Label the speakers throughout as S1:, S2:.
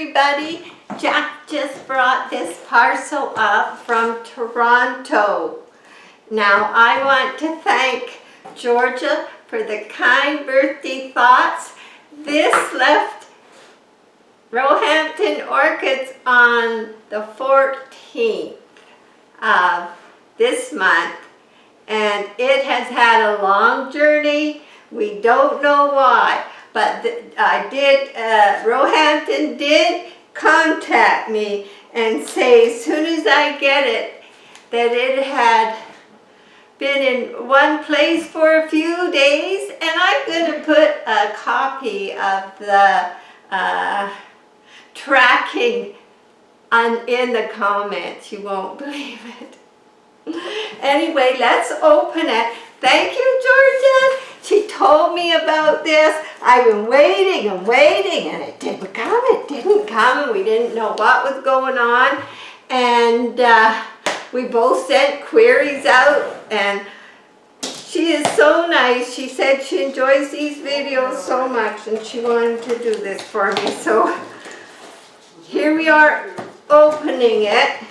S1: everybody. Jack just brought this parcel up from Toronto. Now I want to thank Georgia for the kind birthday thoughts. This left Hampton Orchids on the 14th of this month, and it has had a long journey. We don't know why, but Roehampton did contact me and say as soon as I get it that it had been in one place for a few days, and I'm going to put a copy of the tracking in the comments. You won't believe it. Anyway, let's open it. Thank you, Georgia. She told me about this. I've been waiting and waiting, and it didn't come. It didn't come, and we didn't know what was going on. And we both sent queries out, and she is so nice. She said she enjoys these videos so much, and she wanted to do this for me. So here we are opening it.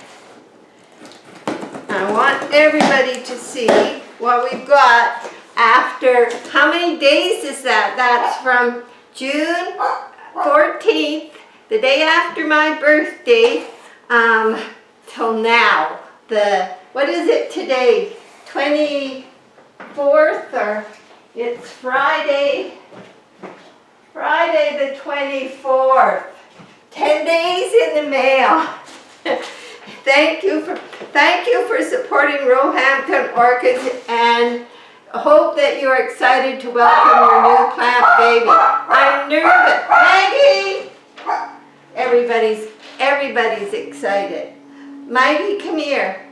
S1: I want everybody to see what we've got after, how many days is that? That's from June 14th, the day after my birthday, till now. What is it today? 24th, or it's Friday the 24th. 10 days in the mail. Thank you for supporting Roehampton Orchids, and hope that you're excited to welcome your new plant baby. I'm nervous. Maggie! Everybody's excited. Maggie, come here.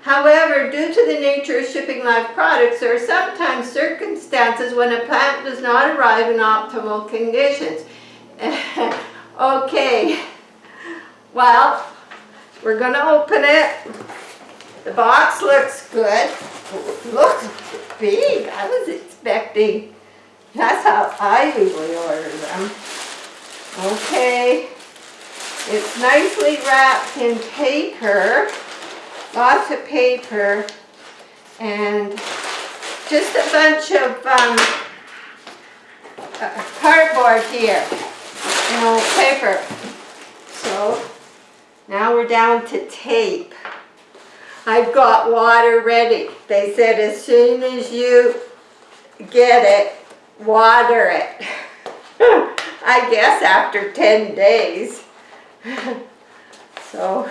S1: However, due to the nature of shipping live products, there are sometimes circumstances when a plant does not arrive in optimal conditions. Okay, well, we're going to open it. The box looks good. Looks big. I was expecting, that's how I usually order them. Okay, it's nicely wrapped in paper, lots of paper, and just a bunch of cardboard here, paper. So now we're down to tape. I've got water ready. They said as soon as you get it, water it. I guess after 10 days. So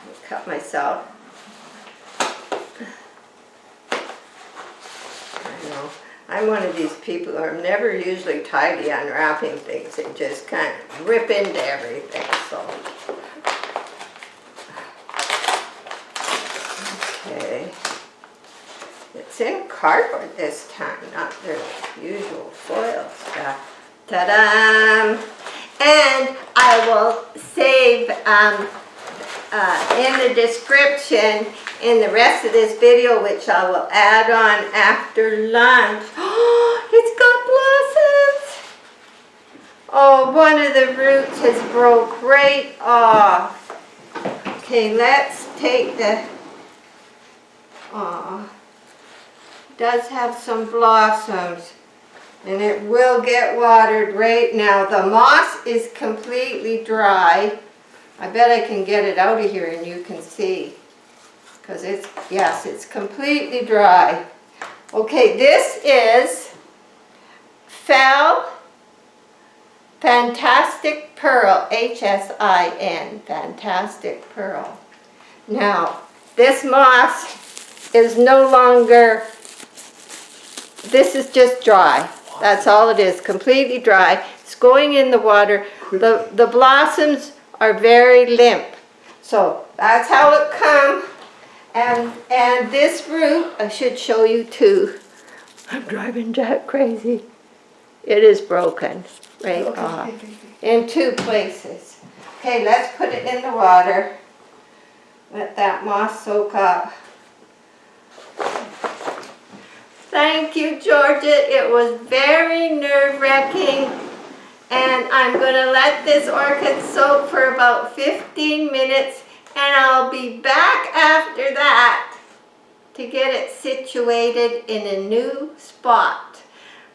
S1: I'll cut myself. I'm one of these people who are never usually tidy unwrapping things and just kind of rip into everything. So, okay, it's in cardboard this time, not their usual foil stuff. Ta-da! And I will save in the description in the rest of this video, which I will add on after lunch. Oh, it's got blossoms. Oh, one of the roots has broke right off. Okay, let's take the, it does have some blossoms, and it will get watered right now. The moss is completely dry. I bet I can get it out of here and you can see. Because it's completely dry. Okay, this is Phal Fantastic Pearl, H-S-I-N, Fantastic Pearl. Now, this moss is no longer, this is just dry. That's all it is, completely dry. It's going in the water. The blossoms are very limp. So that's how it comes. And this root, I should show you too. I'm driving Jack crazy. It is broken right off in two places. Okay, let's put it in the water. Let that moss soak up. Thank you, Georgia. It was very nerve-wracking. And I'm going to let this orchid soak for about 15 minutes. And I'll be back after that to get it situated in a new spot.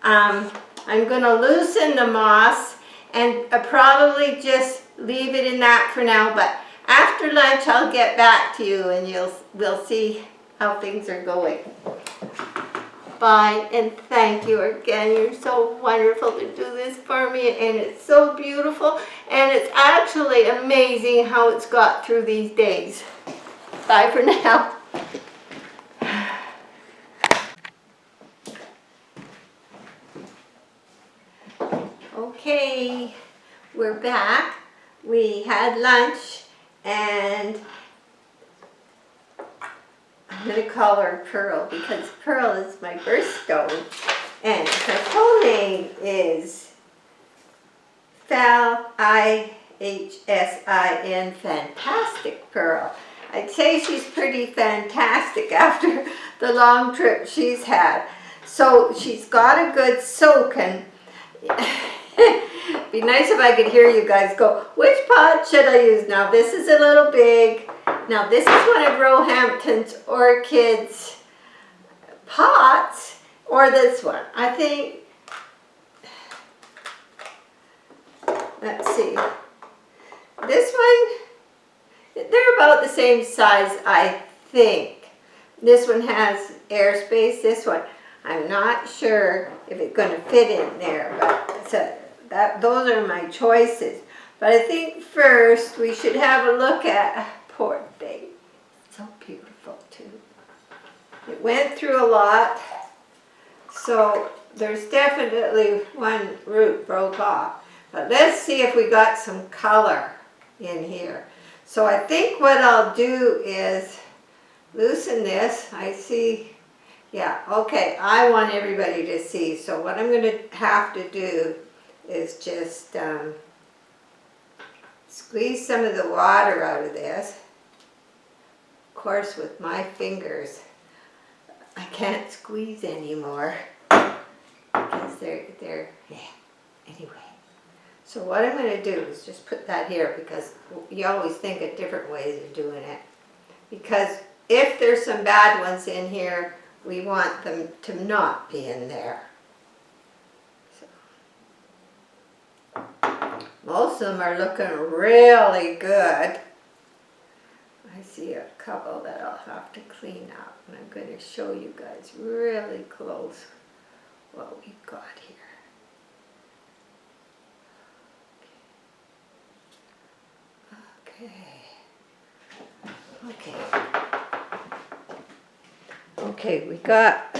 S1: I'm going to loosen the moss and probably just leave it in that for now. But after lunch, I'll get back to you and we'll see how things are going. Bye, and thank you again. You're so wonderful to do this for me, and it's so beautiful, and it's actually amazing how it's got through these days. Bye for now. Okay, we're back. We had lunch, and I'm going to call her Pearl because Pearl is my birthstone, and her full name is Phal, I-H-S-I-N, Fantastic Pearl. I'd say she's pretty fantastic after the long trip she's had. So she's got a good soaking. Be nice if I could hear you guys go, which pot should I use? Now this is a little big. Now this is one of Hampton's Orchids pots, or this one. I think, let's see. This one, they're about the same size, I think. This one has airspace. This one, I'm not sure if it's going to fit in there, but those are my choices. But I think first we should have a look at, poor thing, so beautiful too. It went through a lot, so there's definitely one root broke off. But let's see if we got some color in here. So I think what I'll do is loosen this. I see, yeah, okay, I want everybody to see. So what I'm going to have to do is just squeeze some of the water out of this. Of course, with my fingers, I can't squeeze anymore because they're yeah. Anyway, so what I'm going to do is just put that here because you always think of different ways of doing it. Because if there's some bad ones in here, we want them to not be in there. Most of them are looking really good. I see a couple that I'll have to clean up, and I'm going to show you guys really close what we've got here. Okay, we got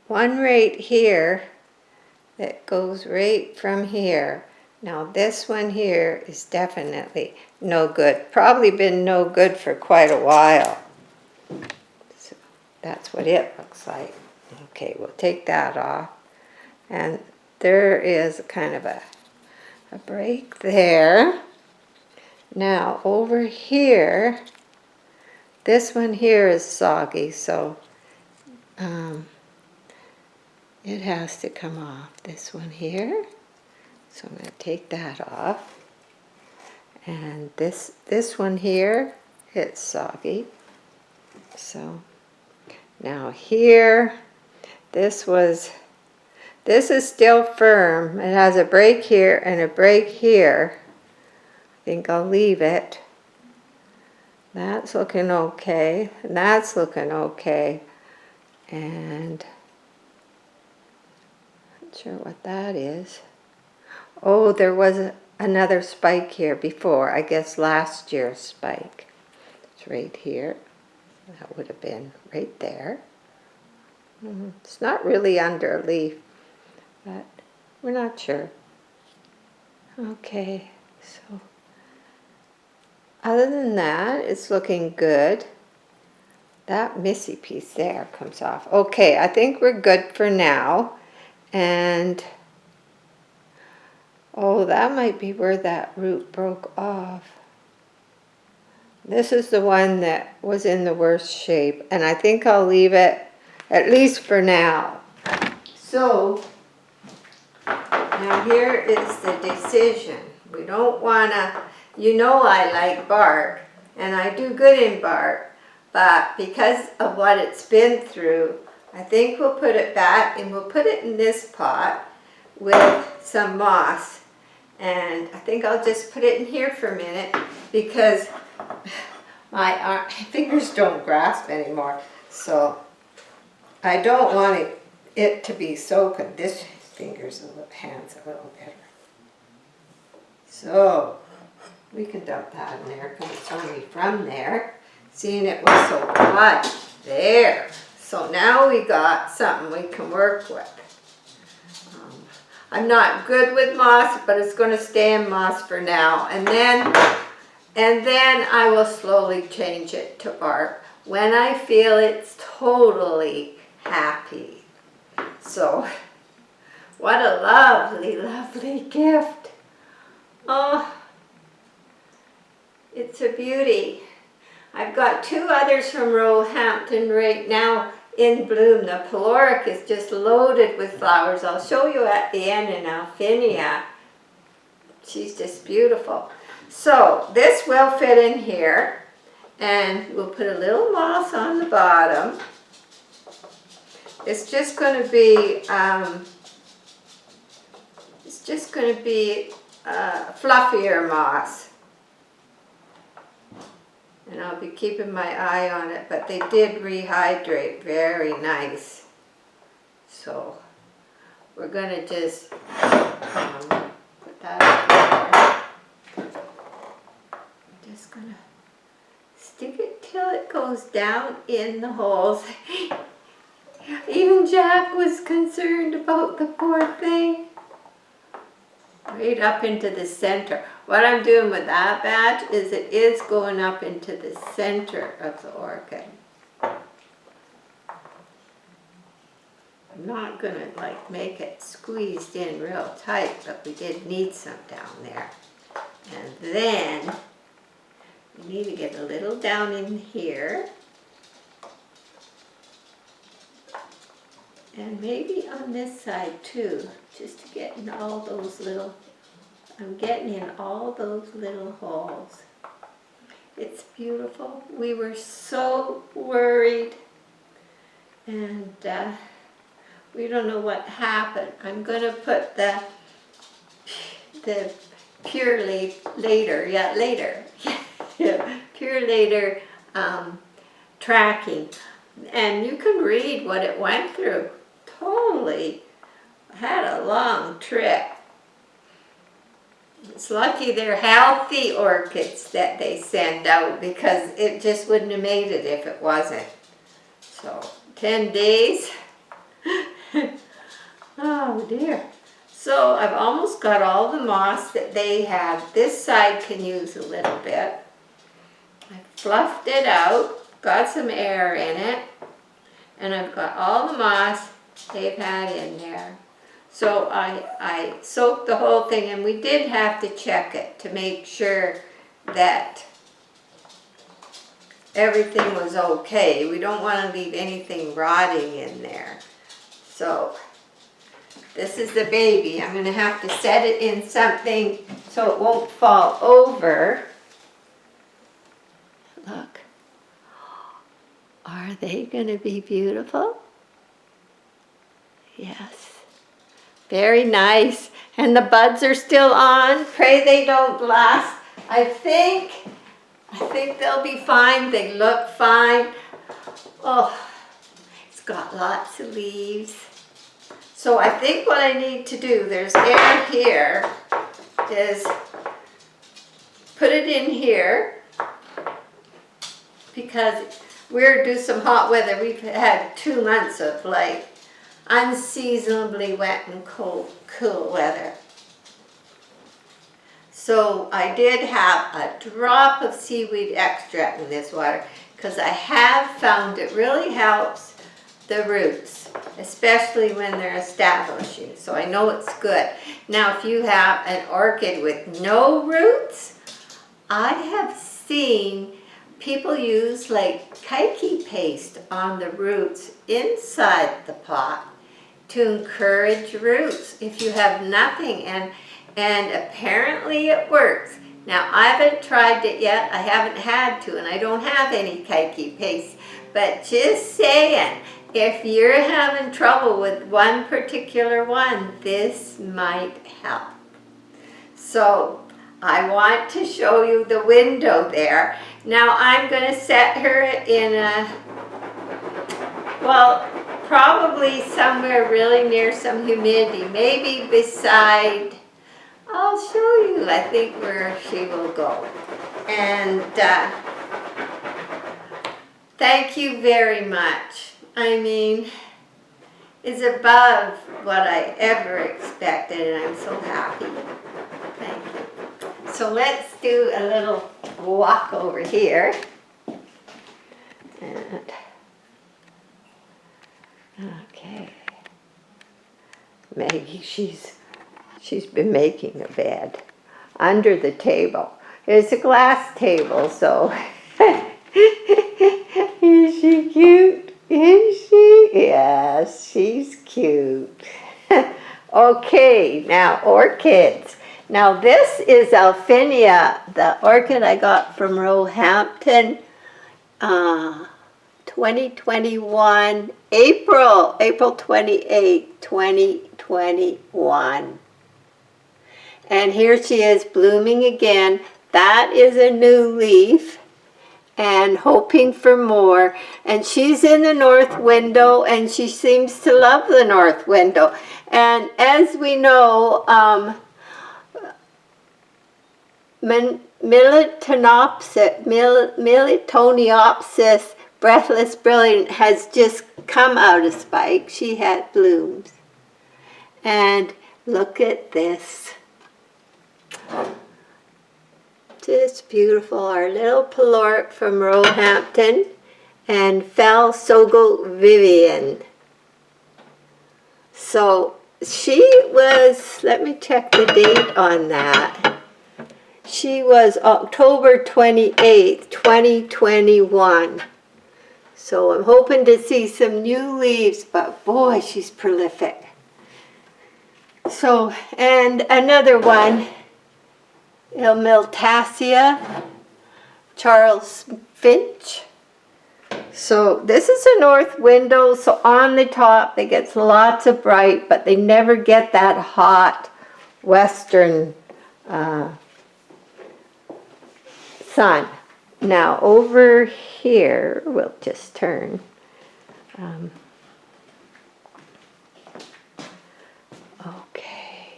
S1: one right here that goes right from here. Now this one here is definitely no good. Probably been no good for quite a while. So that's what it looks like. Okay, we'll take that off. And there is kind of a break there. Now over here, this one here is soggy, so it has to come off. This one here. So I'm going to take that off. And this one here, it's soggy. So now here, this is still firm. It has a break here and a break here. I think I'll leave it. That's looking okay. And that's looking okay. And not sure what that is. Oh, there was another spike here before. I guess last year's spike. It's right here. That would have been right there. It's not really under a leaf, but we're not sure. Okay, so other than that, it's looking good. That missy piece there comes off. Okay, I think we're good for now. And oh, that might be where that root broke off. This is the one that was in the worst shape, and I think I'll leave it at least for now. So, now here is the decision. We don't want to, you know I like bark, and I do good in bark, but because of what it's been through, I think we'll put it back, and we'll put it in this pot with some moss. And I think I'll just put it in here for a minute because my fingers don't grasp anymore. So I don't want it to be so good. This hand's a little better. So we can dump that in there because it's only from there. Seeing it was so dry. There. So now we got something we can work with. I'm not good with moss, but it's going to stay in moss for now. And then I will slowly change it to bark when I feel it's totally happy. So, what a lovely, lovely gift. Oh, it's a beauty. I've got two others from Hampton right now in bloom. The caloric is just loaded with flowers. I'll show you at the end in Alphinia. She's just beautiful. So this will fit in here, and we'll put a little moss on the bottom. It's just going to be fluffier moss. And I'll be keeping my eye on it, but they did rehydrate very nice. So we're going to just put that in there. I'm just going to stick it till it goes down in the holes. Even Jack was concerned about the poor thing. Right up into the center. What I'm doing with that batch is it is going up into the center of the orchid. I'm not going to like make it squeezed in real tight, but we did need some down there. And then we need to get a little down in here. And maybe on this side too, just to get in all those little, I'm getting in all those little holes. It's beautiful. We were so worried, and we don't know what happened. I'm going to put the Pure later, Pure later tracking. And you can read what it went through. Totally had a long trip. It's lucky they're healthy orchids that they send out, because it just wouldn't have made it if it wasn't. So 10 days. Oh dear. So I've almost got all the moss that they have. This side can use a little bit. I fluffed it out, got some air in it, and I've got all the moss they've had in there. So I soaked the whole thing, and we did have to check it to make sure that everything was okay. We don't want to leave anything rotting in there. So this is the baby. I'm going to have to set it in something so it won't fall over. Look. Are they going to be beautiful? Yes. Very nice. And the buds are still on. Pray they don't blast. I think they'll be fine. They look fine. Oh, it's got lots of leaves. So I think what I need to do, there's air here, is put it in here, because we're due some hot weather. We've had 2 months of like unseasonably wet and cool weather. So I did have a drop of seaweed extract in this water, because I have found it really helps the roots, especially when they're establishing. So I know it's good. Now if you have an orchid with no roots, I have seen people use like kiki paste on the roots inside the pot to encourage roots if you have nothing, and apparently it works. Now, I haven't tried it yet. I haven't had to, and I don't have any kiki paste, but just saying, if you're having trouble with one particular one, this might help. So I want to show you the window there. Now I'm going to set her in a, well, probably somewhere really near some humidity, maybe beside, I'll show you, I think, where she will go. And thank you very much. I mean, it's above what I ever expected, and I'm so happy. Thank you. So let's do a little walk over here. And, okay. Maggie, she's been making a bed under the table. It's a glass table, so is she cute? Is she? Yes, she's cute. Okay, now orchids. Now this is Alphinia, the orchid I got from Hampton, 2021, April 28, 2021. And here she is blooming again. That is a new leaf, and hoping for more. And she's in the north window, and she seems to love the north window. And as we know, Militoniopsis breathless brilliant has just come out of spike. She had blooms. And look at this. Just beautiful. Our little Pelork from Roehampton and Phal Sogo Vivian. So she was, let me check the date on that. She was October 28th, 2021. So I'm hoping to see some new leaves, but boy, she's prolific. So, and another one, Miltassia, Charles Finch. So this is a north window, so on the top they get lots of bright, but they never get that hot western sun. Now over here, we'll just turn. Okay.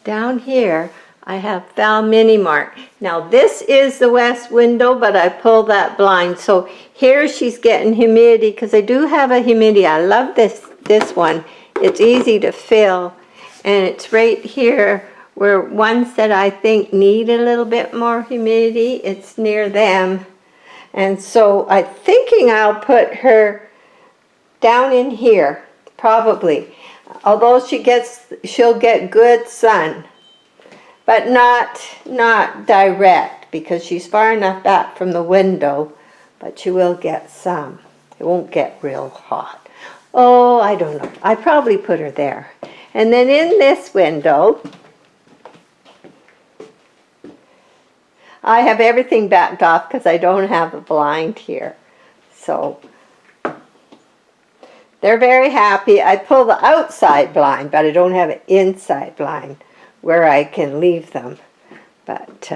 S1: Down here, I have Phal Mini Mark. Now this is the west window, but I pulled that blind. So here she's getting humidity, because I do have a humidity. I love this one. It's easy to fill, and it's right here where ones that I think need a little bit more humidity, it's near them. And so I'm thinking I'll put her down in here, probably. Although she'll get good sun, but not direct, because she's far enough back from the window, but she will get some. It won't get real hot. Oh, I don't know. I probably put her there. And then in this window, I have everything backed off because I don't have a blind here. So they're very happy. I pull the outside blind, but I don't have an inside blind where I can leave them. But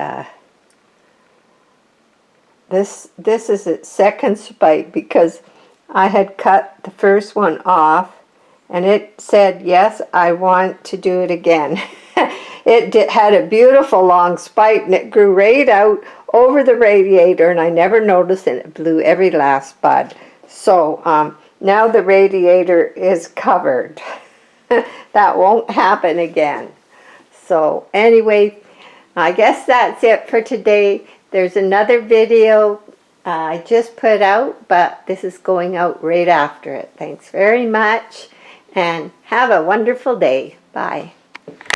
S1: this is its second spike, because I had cut the first one off and it said, yes, I want to do it again. It had a beautiful long spike, and it grew right out over the radiator, and I never noticed, and it blew every last bud. So now the radiator is covered. That won't happen again. So anyway, I guess that's it for today. There's another video I just put out, but this is going out right after it. Thanks very much, and have a wonderful day. Bye.